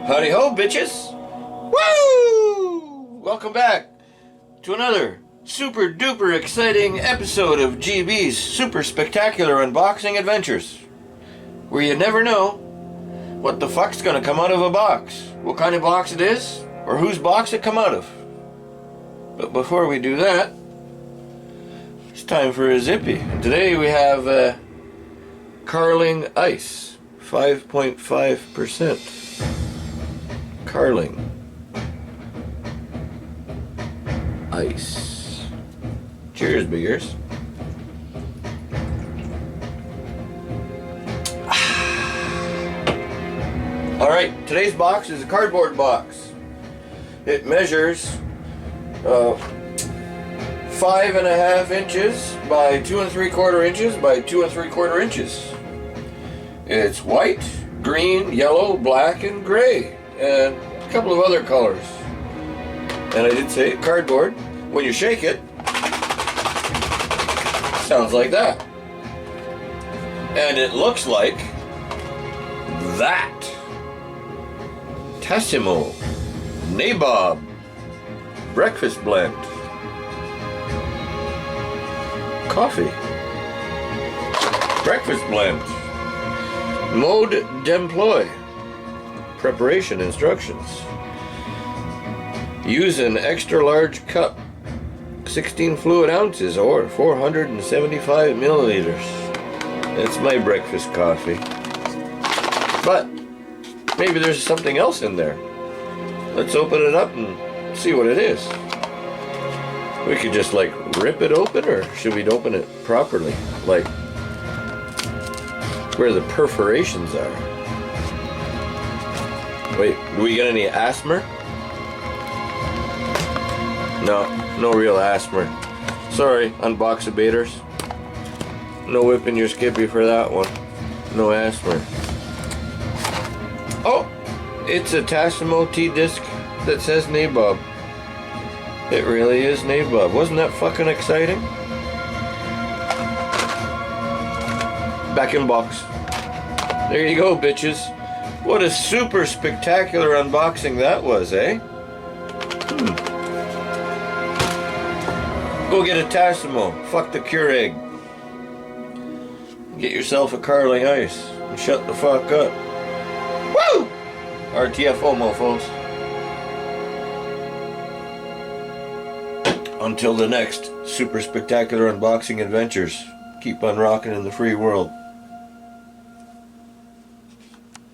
Howdy ho, bitches! Woo! Welcome back to another super duper exciting episode of GB's Super Spectacular Unboxing Adventures, where you never know what the fuck's gonna come out of a box, what kind of box it is, or whose box it come out of. But before we do that, it's time for a zippy. Today we have Carling Ice, 5.5%. Carling Ice. Cheers, biggers. Alright, today's box is a cardboard box. It measures 5.5 inches by 2 3/4 inches by 2 3/4 inches. It's white, green, yellow, black, and gray, and a couple of other colors. And I did say cardboard. When you shake it, sounds like that. And it looks like that. Tassimo Nabob Breakfast Blend. Coffee. Breakfast blend. Mode d'emploi. Preparation instructions. Use an extra large cup, 16 fluid ounces or 475 milliliters. That's my breakfast coffee. But maybe there's something else in there. Let's open it up and see what it is. We could just like rip it open, or should we open it properly? Like where the perforations are. Wait, do we get any asthma? No real asthma. Sorry, Unboxabators. No whipping your skippy for that one. No asthma. Oh, it's a Tassimo tea disc that says Nabob. It really is Nabob. Wasn't that fucking exciting? Back in box. There you go, bitches. What a super spectacular unboxing that was, eh? Go get a Tassimo. Fuck the Keurig. Get yourself a Carling Ice and shut the fuck up. Woo! RTFO, mofos. Until the next super spectacular unboxing adventures, keep on rocking in the free world.